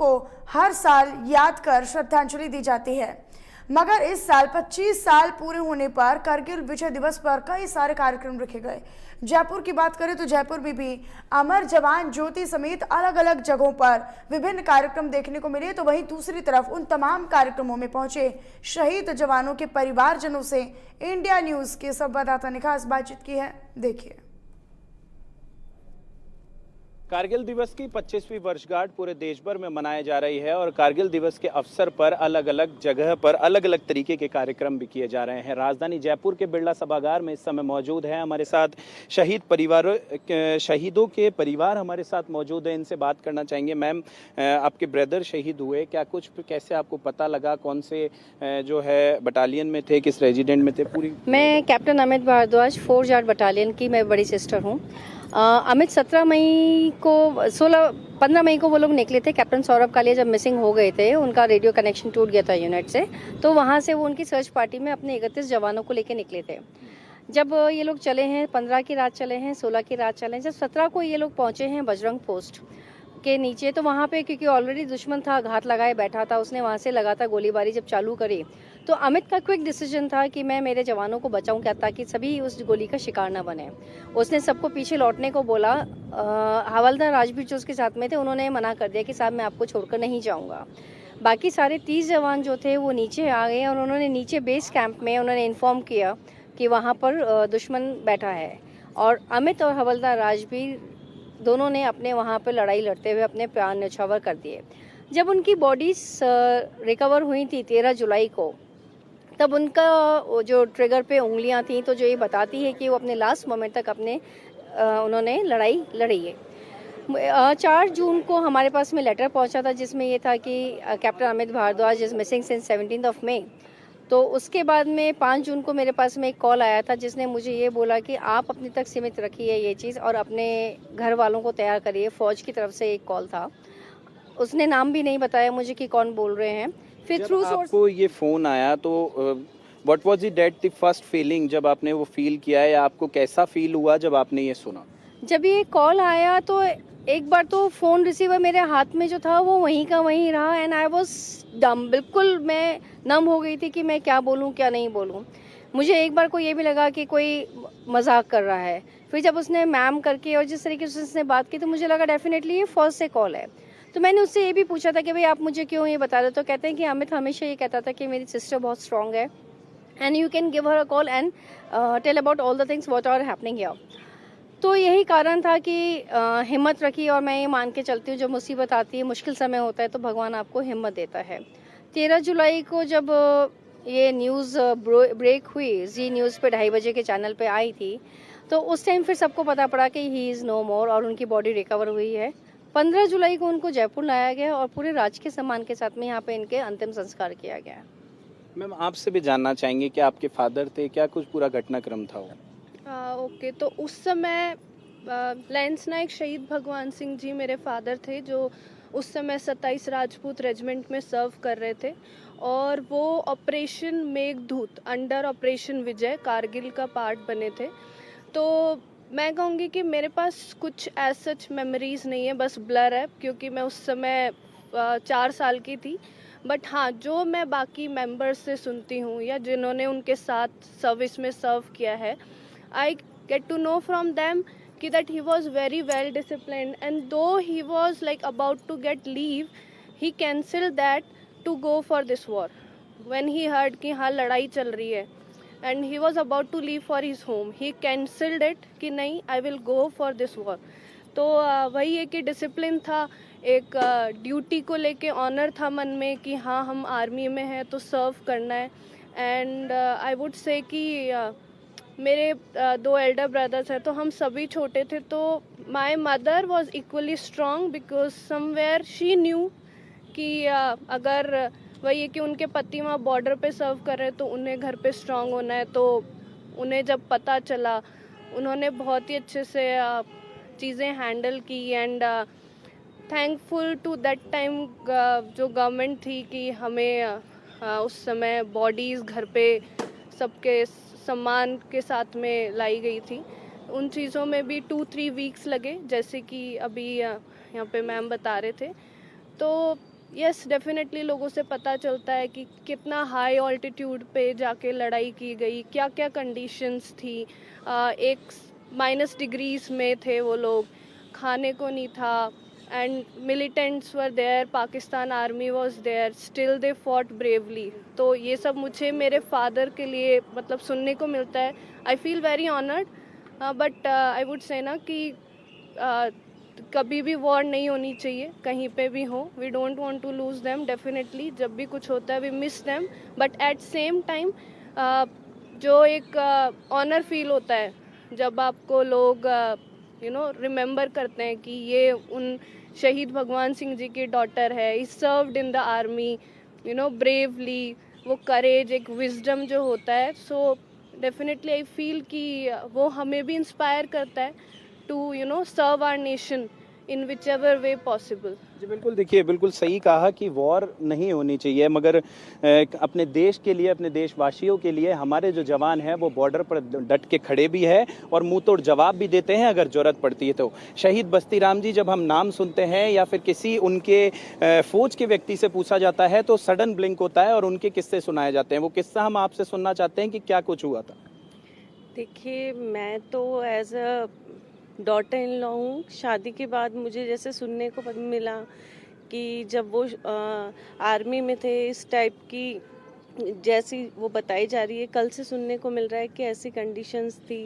को हर साल याद कर श्रद्धांजलि दी जाती है, मगर इस साल 25 साल पूरे होने पर कारगिल विजय दिवस पर कई सारे कार्यक्रम रखे गए। जयपुर की बात करें तो जयपुर में भी अमर जवान ज्योति समेत अलग अलग जगहों पर विभिन्न कार्यक्रम देखने को मिले, तो वहीं दूसरी तरफ उन तमाम कार्यक्रमों में पहुंचे शहीद जवानों के परिवारजनों से इंडिया न्यूज के संवाददाता ने खास बातचीत की है। देखिए। कारगिल दिवस की 25वीं वर्षगांठ पूरे देश भर में मनाई जा रही है और कारगिल दिवस के अवसर पर अलग अलग जगह पर अलग अलग तरीके के कार्यक्रम भी किए जा रहे हैं। राजधानी जयपुर के बिरला सभागार में इस समय मौजूद है हमारे साथ शहीदों के परिवार हमारे साथ मौजूद है। इनसे बात करना चाहेंगे। मैम, आपके ब्रदर शहीद हुए, क्या कुछ कैसे आपको पता लगा, कौन से जो है बटालियन में थे, किस रेजिडेंट में थे? पूरी मैं कैप्टन अमित भारद्वाज 4 जाट बटालियन की मैं बड़ी सिस्टर हूँ। अमित 15 मई को वो लोग निकले थे। कैप्टन सौरभ कालिया जब मिसिंग हो गए थे, उनका रेडियो कनेक्शन टूट गया था यूनिट से, तो वहाँ से वो उनकी सर्च पार्टी में अपने 31 जवानों को लेकर निकले थे। जब ये लोग चले हैं, 15 की रात चले हैं, 16 की रात चले हैं, जब 17 को ये लोग पहुँचे हैं बजरंग पोस्ट के नीचे, तो वहाँ पे क्योंकि ऑलरेडी दुश्मन था, घात लगाए बैठा था, उसने वहाँ से लगातार गोलीबारी जब चालू करी, तो अमित का क्विक डिसीजन था कि मैं मेरे जवानों को बचाऊं क्या, ताकि सभी उस गोली का शिकार न बने। उसने सबको पीछे लौटने को बोला। हवलदार राजवीर जो उसके साथ में थे, उन्होंने मना कर दिया कि साहब मैं आपको छोड़कर नहीं जाऊंगा। बाकी सारे 30 जवान जो थे वो नीचे आ गए और उन्होंने नीचे बेस कैंप में उन्होंने इन्फॉर्म किया कि वहाँ पर दुश्मन बैठा है, और अमित और हवलदार राजवीर दोनों ने अपने वहाँ पर लड़ाई लड़ते हुए अपने प्राण न्यौछावर कर दिए। जब उनकी बॉडीज रिकवर हुई थी 13 जुलाई को, तब उनका जो ट्रिगर पे उंगलियां थी, तो जो ये बताती है कि वो अपने लास्ट मोमेंट तक उन्होंने लड़ाई लड़ी है। 4 जून को हमारे पास में लेटर पहुंचा था जिसमें ये था कि captain Amit Bhardwaj is missing since 17 May. तो उसके बाद में 5 जून को मेरे पास में एक कॉल आया था जिसने मुझे ये बोला कि आप अपने तक सीमित रखिए ये चीज़ और अपने घर वालों को तैयार करिए। फौज की तरफ से एक कॉल था, उसने नाम भी नहीं बताया मुझे कि कौन बोल रहे हैं। फिर थ्रू सोर्स आपको ये फोन आया तो what was the first feeling जब आपने वो फील किया, या आपको कैसा फील हुआ जब आपने ये सुना? जब ये कॉल आया तो एक बार तो फोन रिसीवर मेरे हाथ में जो था वो वहीं का वहीं रहा, एंड आई वाज डम। बिल्कुल मैं नम हो गई थी कि मैं क्या बोलूं क्या नहीं बोलूं। मुझे एक बार को ये भी लगा कि कोई मजाक कर रहा है। फिर जब उसने मैम करके और जिस तरीके से उसने बात की, तो मुझे लगा डेफिनेटली ये फौज से कॉल है। तो मैंने उससे ये भी पूछा था कि भाई आप मुझे क्यों ये बता रहे हो? तो कहते हैं कि अमित हमेशा ये कहता था कि मेरी सिस्टर बहुत स्ट्रांग है, and you can give her a call and tell about all the things what are happening here. तो यही कारण था कि हिम्मत रखी, और मैं ये मान के चलती हूँ जब मुसीबत आती है, मुश्किल समय होता है, तो भगवान आपको हिम्मत देता है। 13 जुलाई को जब ये न्यूज़ ब्रेक हुई, जी न्यूज़ पे 2:30 बजे के चैनल पे आई थी, तो उस टाइम फिर सबको पता पड़ा कि ही इज़ नो मोर और उनकी बॉडी रिकवर हुई है। 15 जुलाई को उनको जयपुर लाया गया और पूरे राजकीय सम्मान के साथ में यहाँ पे इनके अंतिम संस्कार किया गया। मैम, आपसे भी जानना चाहेंगे कि आपके फादर थे, क्या कुछ पूरा घटनाक्रम था वो? ओके, तो उस समय लैंस नायक शहीद भगवान सिंह जी मेरे फादर थे, जो उस समय 27 राजपूत रेजिमेंट में सर्व कर रहे थे, और वो ऑपरेशन मेघदूत अंडर ऑपरेशन विजय कारगिल का पार्ट बने थे। तो मैं कहूँगी कि मेरे पास कुछ एज सच मेमोरीज नहीं है, बस ब्लर है, क्योंकि मैं उस समय 4 साल की थी। बट हाँ, जो मैं बाकी मेंबर्स से सुनती हूँ या जिन्होंने उनके साथ सर्विस में सर्व किया है, I get to know from them that he was very well disciplined, and though he was like about to get leave, he cancelled that to go for this war when he heard कि हाँ लड़ाई चल रही है, and he was about to leave for his home, he cancelled it कि नहीं, I will go for this war। तो वही है कि डिसिप्लिन था, एक ड्यूटी को लेके ऑनर था मन में कि हाँ हम आर्मी में हैं तो सर्व करना है। एंड आई वुड से कि मेरे 2 एल्डर ब्रदर्स हैं, तो हम सभी छोटे थे। तो my mother was equally strong because somewhere she knew कि अगर वही है कि उनके पति वहाँ बॉर्डर पे सर्व कर रहे हैं तो उन्हें घर पे स्ट्रॉन्ग होना है। तो उन्हें जब पता चला, उन्होंने बहुत ही अच्छे से चीज़ें हैंडल की, and thankful to that time जो गवर्नमेंट थी कि हमें उस समय बॉडीज़ घर पे सबके सम्मान के साथ में लाई गई थी। उन चीज़ों में भी 2-3 वीक्स लगे, जैसे कि अभी यहाँ पे मैम बता रहे थे। तो यस डेफिनेटली लोगों से पता चलता है कि कितना हाई ऑल्टीट्यूड पे जाके लड़ाई की गई, क्या क्या कंडीशंस थी। एक माइनस डिग्रीज में थे वो लोग, खाने को नहीं था, and militants were there, Pakistan army was there, still they fought bravely. तो ये सब मुझे मेरे फादर के लिए मतलब सुनने को मिलता है। I feel very honoured, but I would say ना कि कभी भी वॉर नहीं होनी चाहिए, कहीं पे भी हो। We don't want to lose them definitely, जब भी कुछ होता है we miss them, but at same time जो एक ऑनर फील होता है जब आपको लोग रिमेंबर करते हैं कि ये उन शहीद भगवान सिंह जी की डॉटर है, ही served in the army bravely. वो करेज, एक विजडम जो होता है, सो डेफिनेटली आई फील कि वो हमें भी इंस्पायर करता है to serve our nation in which ever way possible. जी बिल्कुल, देखिए बिल्कुल सही कहा कि वॉर नहीं होनी चाहिए, मगर अपने देश के लिए, अपने देशवासियों के लिए हमारे जो जवान हैं वो बॉर्डर पर डट के खड़े भी हैं और मुंह तोड़ जवाब भी देते हैं अगर जरूरत पड़ती है तो। शहीद बस्ती राम जी जब हम नाम सुनते हैं या फिर किसी उनके फौज के व्यक्ति से पूछा जाता है तो सडन ब्लिंक होता है और उनके किस्से सुनाए जाते हैं। वो किस्सा हम आपसे सुनना चाहते हैं कि क्या कुछ हुआ था। देखिए, मैं तो as a daughter in law हूँ। शादी के बाद मुझे जैसे सुनने को मिला कि जब वो आर्मी में थे, इस टाइप की जैसी वो बताई जा रही है, कल से सुनने को मिल रहा है कि ऐसी कंडीशंस थी,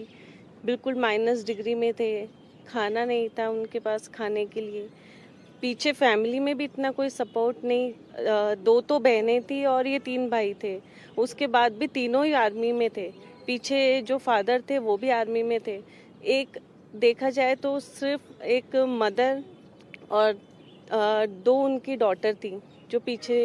बिल्कुल माइनस डिग्री में थे, खाना नहीं था उनके पास खाने के लिए, पीछे फैमिली में भी इतना कोई सपोर्ट नहीं। 2 तो बहनें थी और ये 3 भाई थे, उसके बाद भी तीनों ही आर्मी में थे। पीछे जो फादर थे वो भी आर्मी में थे। एक देखा जाए तो सिर्फ एक मदर और 2 उनकी डॉटर थी जो पीछे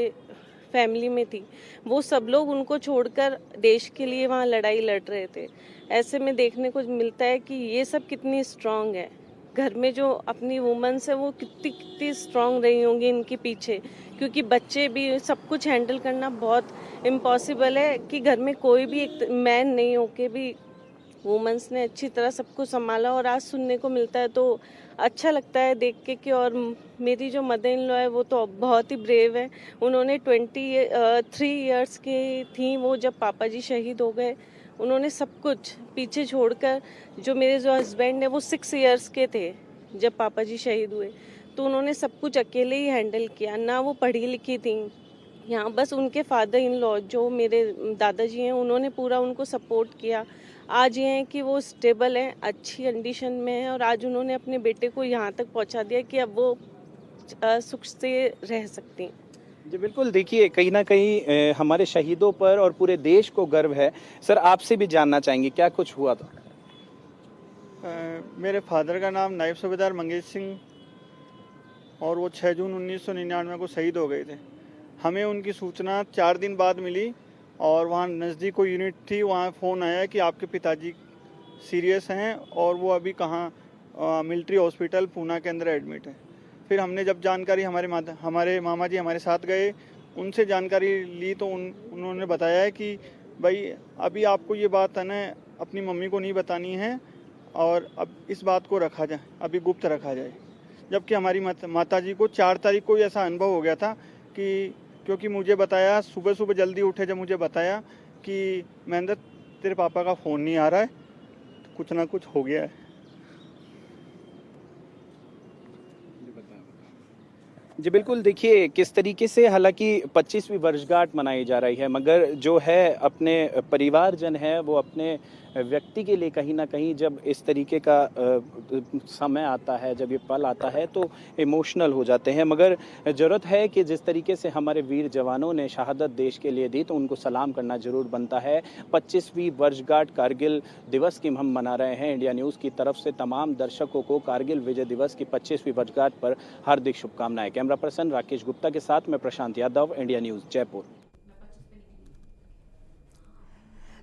फैमिली में थी। वो सब लोग उनको छोड़कर देश के लिए वहाँ लड़ाई लड़ रहे थे। ऐसे में देखने को मिलता है कि ये सब कितनी स्ट्रांग है। घर में जो अपनी वुमेन्स है वो कितनी कितनी स्ट्रांग रही होंगी इनके पीछे, क्योंकि बच्चे भी सब कुछ हैंडल करना बहुत इम्पॉसिबल है कि घर में कोई भी एक मैन नहीं होके भी वुमेन्स ने अच्छी तरह सब कुछ संभाला। और आज सुनने को मिलता है तो अच्छा लगता है देख के कि और मेरी जो मदर इन लॉ है वो तो बहुत ही ब्रेव है। उन्होंने 23 इयर्स की थी वो जब पापा जी शहीद हो गए। उन्होंने सब कुछ पीछे छोड़कर, जो मेरे जो हस्बैंड है वो 6 इयर्स के थे जब पापा जी शहीद हुए, तो उन्होंने सब कुछ अकेले ही हैंडल किया। ना वो पढ़ी लिखी थी, यहाँ बस उनके फादर इन लॉ जो मेरे दादाजी हैं उन्होंने पूरा उनको सपोर्ट किया। आज ये है कि वो स्टेबल हैं, अच्छी कंडीशन में है, और आज उन्होंने अपने बेटे को यहाँ तक पहुँचा दिया कि अब वो सुख से रह सकती हैं। जी बिल्कुल, देखिए कहीं ना कहीं हमारे शहीदों पर और पूरे देश को गर्व है। सर, आपसे भी जानना चाहेंगे क्या कुछ हुआ था। मेरे फादर का नाम नायब सूबेदार मंगेश सिंह, और वो 6 जून 1999 को शहीद हो गए थे। हमें उनकी सूचना 4 दिन बाद मिली, और वहाँ नज़दीक कोई यूनिट थी, वहाँ फ़ोन आया कि आपके पिताजी सीरियस हैं और वो अभी कहाँ मिलिट्री हॉस्पिटल पूना के अंदर एडमिट है। फिर हमने जब जानकारी, हमारे मामा जी हमारे साथ गए, उनसे जानकारी ली तो उन्होंने बताया है कि भाई अभी आपको ये बात है ना अपनी मम्मी को नहीं बतानी है, और अब इस बात को रखा जाए, अभी गुप्त रखा जाए। जबकि हमारी माता जी को 4 तारीख को ऐसा अनुभव हो गया था कि, क्योंकि मुझे बताया, सुबह सुबह जल्दी उठे जब मुझे बताया कि महेंद्र तेरे पापा का फ़ोन नहीं आ रहा है, तो कुछ ना कुछ हो गया है। जी बिल्कुल, देखिए किस तरीके से, हालांकि 25वीं वर्षगांठ मनाई जा रही है, मगर जो है अपने परिवारजन है वो अपने व्यक्ति के लिए कहीं ना कहीं जब इस तरीके का समय आता है, जब ये पल आता है तो इमोशनल हो जाते हैं। मगर ज़रूरत है कि जिस तरीके से हमारे वीर जवानों ने शहादत देश के लिए दी तो उनको सलाम करना ज़रूर बनता है। 25वीं वर्षगांठ कारगिल दिवस की हम मना रहे हैं। इंडिया न्यूज़ की तरफ से तमाम दर्शकों को कारगिल विजय दिवस की 25वीं वर्षगांठ पर हार्दिक शुभकामनाएं। कैमरा पर्सन राकेश गुप्ता के साथ मैं प्रशांत यादव, इंडिया न्यूज़, जयपुर।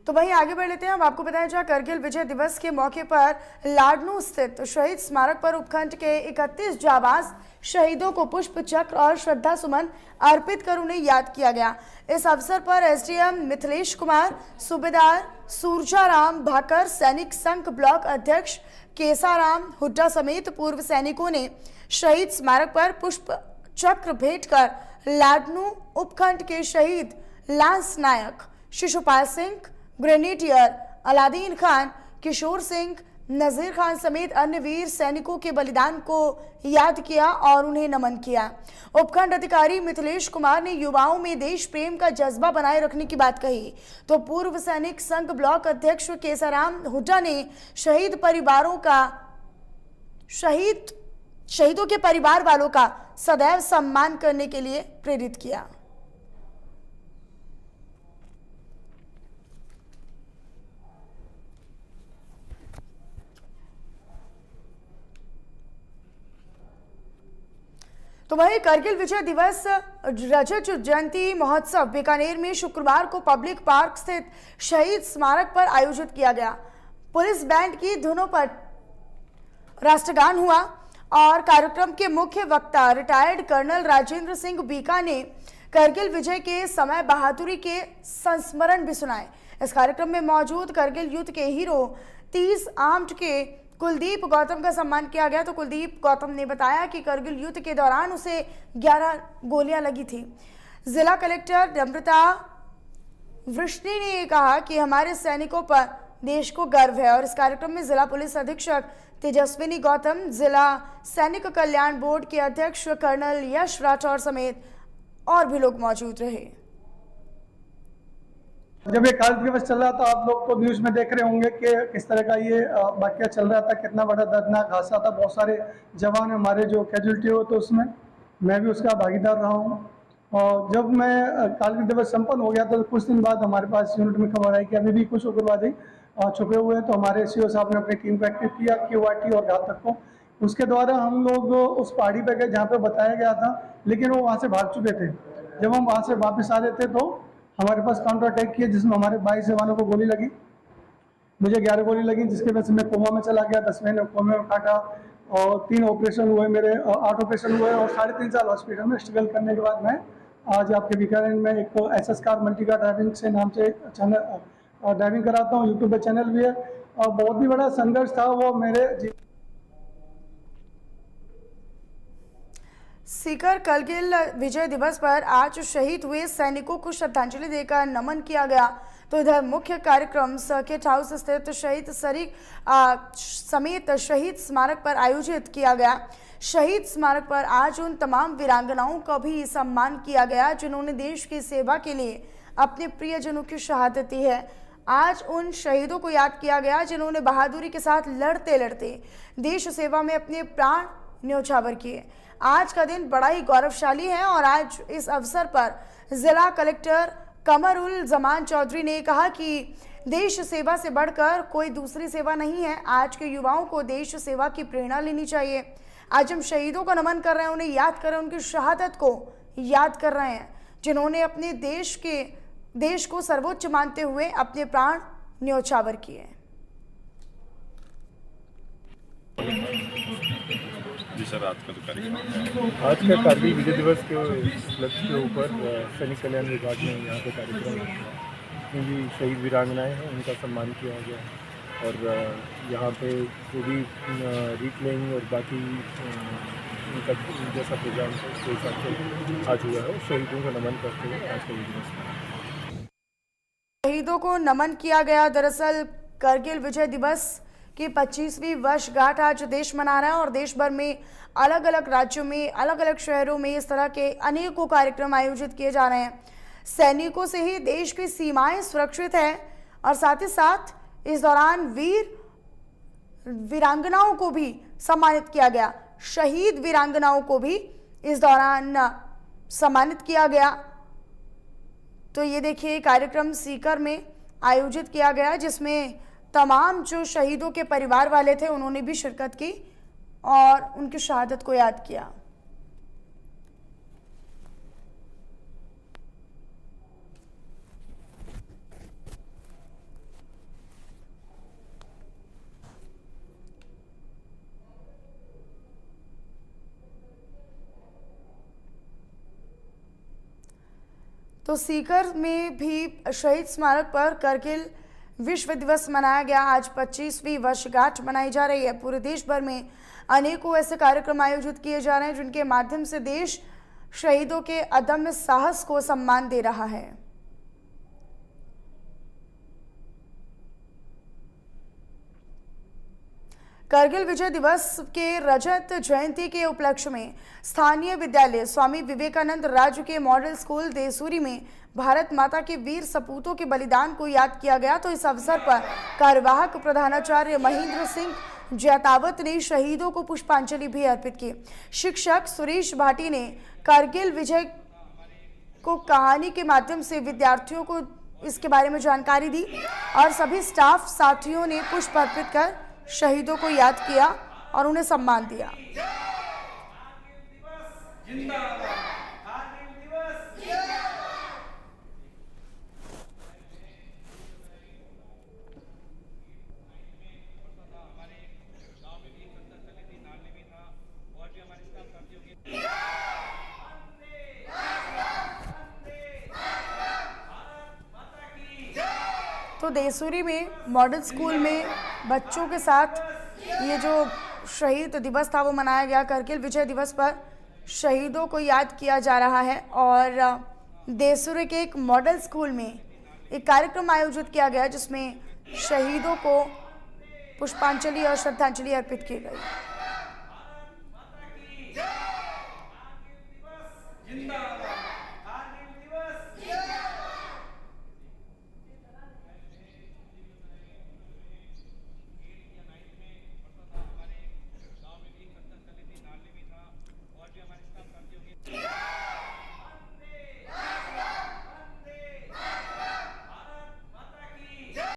तो वहीं आगे बढ़ लेते हैं। अब आपको बताया जाए, कारगिल विजय दिवस के मौके पर लाडनू स्थित शहीद स्मारक पर उपखंड के 31 जाबाज शहीदों को पुष्प चक्र और श्रद्धा सुमन अर्पित कर उन्हें याद किया गया। इस अवसर पर एसडीएम मिथिलेश कुमार, सूबेदार सूरजाराम भाकर, सैनिक संघ ब्लॉक अध्यक्ष केसाराम हुड्डा समेत पूर्व सैनिकों ने शहीद स्मारक पर पुष्प चक्र भेंट कर लाडनू उपखंड के शहीद लांस नायक शिशुपाल सिंह, ग्रेनेडियर अलादीन खान, किशोर सिंह, नजीर खान समेत अन्य वीर सैनिकों के बलिदान को याद किया और उन्हें नमन किया। उपखंड अधिकारी मिथिलेश कुमार ने युवाओं में देश प्रेम का जज्बा बनाए रखने की बात कही, तो पूर्व सैनिक संघ ब्लॉक अध्यक्ष केसाराम हुड्डा ने शहीदों के परिवार वालों का सदैव सम्मान करने के लिए प्रेरित किया। तो वहीं करगिल विजय दिवस रजत जयंती महोत्सव बीकानेर में शुक्रवार को पब्लिक पार्क स्थित शहीद स्मारक पर आयोजित किया गया। पुलिस बैंड की धुनों पर राष्ट्रगान हुआ और कार्यक्रम के मुख्य वक्ता रिटायर्ड कर्नल राजेंद्र सिंह बीका ने करगिल विजय के समय बहादुरी के संस्मरण भी सुनाए। इस कार्यक्रम में मौजूद करगिल युद्ध के हीरो 30 आर्म्ड के कुलदीप गौतम का सम्मान किया गया। तो कुलदीप गौतम ने बताया कि करगिल युद्ध के दौरान उसे 11 गोलियां लगी थी। जिला कलेक्टर नम्रता वृष्णि ने कहा कि हमारे सैनिकों पर देश को गर्व है और इस कार्यक्रम में जिला पुलिस अधीक्षक तेजस्विनी गौतम, जिला सैनिक कल्याण बोर्ड के अध्यक्ष कर्नल यश राठौर समेत और भी लोग मौजूद रहे। जब ये कारगिल दिवस चल रहा था, आप लोग तो न्यूज़ में देख रहे होंगे कि किस तरह का ये वाकया चल रहा था, कितना बड़ा दर्दनाक हादसा था। बहुत सारे जवान हमारे जो कैजुअल्टी हुए तो उसमें मैं भी उसका भागीदार रहा हूँ। और जब मैं कारगिल दिवस संपन्न हो गया तो कुछ दिन बाद हमारे पास यूनिट में खबर आई कि अभी भी कुछ उग्रवादी छुपे हुए हैं। तो हमारे सीओ साहब ने अपनी टीम को एक्टिव किया QRT और घातक को। उसके द्वारा हम लोग उस पहाड़ी पे गए जहाँ पे बताया गया था, लेकिन वो वहाँ से भाग चुके थे। जब हम वहाँ से वापस आ रहे थे तो हमारे पास काउंटर अटैक किया जिसमें हमारे 22 जवानों को गोली लगी। मुझे 11 गोली लगी, जिसके वजह से मैं कोमा में चला गया। 10 महीने कोमे में काटा और 3 ऑपरेशन हुए मेरे, 8 ऑपरेशन हुए और 3.5 साल हॉस्पिटल में स्ट्रगल करने के बाद मैं आज आपके बीकानेर में एक SS कार मल्टीकार ड्राइविंग से नाम से चैनल ड्राइविंग कराता हूँ। यूट्यूब पे चैनल भी है और बहुत ही बड़ा संघर्ष था वो मेरे। सीकर करगिल विजय दिवस पर आज शहीद हुए सैनिकों को श्रद्धांजलि देकर नमन किया गया। तो इधर मुख्य कार्यक्रम सर्किट हाउस स्थित शहीद सरीक समेत शहीद स्मारक पर आयोजित किया गया। शहीद स्मारक पर आज उन तमाम वीरांगनाओं का भी सम्मान किया गया जिन्होंने देश की सेवा के लिए अपने प्रियजनों की शहादत दी है। आज उन शहीदों को याद किया गया जिन्होंने बहादुरी के साथ लड़ते लड़ते देश सेवा में अपने प्राण न्योछावर किए। आज का दिन बड़ा ही गौरवशाली है और आज इस अवसर पर जिला कलेक्टर कमरुल जमान चौधरी ने कहा कि देश सेवा से बढ़कर कोई दूसरी सेवा नहीं है। आज के युवाओं को देश सेवा की प्रेरणा लेनी चाहिए। आज हम शहीदों को नमन कर रहे हैं, उन्हें याद कर रहे हैं, उनकी शहादत को याद कर रहे हैं जिन्होंने अपने देश को सर्वोच्च मानते हुए अपने प्राण न्योछावर किए। जी सर, आज का कारगिल विजय दिवस के उपलक्ष्य के ऊपर सैनिक कल्याण विभाग ने यहाँ पे कार्यक्रम जितनी भी शहीद वीरांगनाएँ हैं उनका सम्मान किया गया और यहाँ पे जो भी रिप्लेइंग और बाकी उनका जैसा प्रोग्राम है उसके हिसाब से आज हुआ है। शहीदों को नमन करते हुए आज का दिवस शहीदों को नमन किया गया। दरअसल करगिल विजय दिवस की 25वीं वर्षगांठ आज देश मना रहा है और देश भर में अलग अलग राज्यों में अलग अलग शहरों में इस तरह के अनेकों कार्यक्रम आयोजित किए जा रहे हैं। सैनिकों से ही देश की सीमाएं सुरक्षित है और साथ ही साथ इस दौरान वीरांगनाओं को भी सम्मानित किया गया। शहीद वीरांगनाओं को भी इस दौरान सम्मानित किया गया। तो ये देखिए कार्यक्रम सीकर में आयोजित किया गया जिसमें तमाम जो शहीदों के परिवार वाले थे उन्होंने भी शिरकत की और उनकी शहादत को याद किया। तो सीकर में भी शहीद स्मारक पर करगिल विश्व दिवस मनाया गया। आज 25वीं वर्षगांठ मनाई जा रही है। पूरे देश भर में अनेकों ऐसे कार्यक्रम आयोजित किए जा रहे हैं जिनके माध्यम से देश शहीदों के अदम्य साहस को सम्मान दे रहा है। कारगिल विजय दिवस के रजत जयंती के उपलक्ष्य में स्थानीय विद्यालय स्वामी विवेकानंद राज्य के मॉडल स्कूल देसूरी में भारत माता के वीर सपूतों के बलिदान को याद किया गया। तो इस अवसर पर कार्यवाहक प्रधानाचार्य महेंद्र सिंह जैतावत ने शहीदों को पुष्पांजलि भी अर्पित की। शिक्षक सुरेश भाटी ने कारगिल विजय को कहानी के माध्यम से विद्यार्थियों को इसके बारे में जानकारी दी और सभी स्टाफ साथियों ने पुष्प अर्पित कर शहीदों को याद किया और उन्हें सम्मान दिया। तो देसूरी में मॉडल स्कूल में बच्चों के साथ ये जो शहीद दिवस था वो मनाया गया। कारगिल विजय दिवस पर शहीदों को याद किया जा रहा है और देसूरी के एक मॉडल स्कूल में एक कार्यक्रम आयोजित किया गया जिसमें शहीदों को पुष्पांजलि और श्रद्धांजलि अर्पित की गई।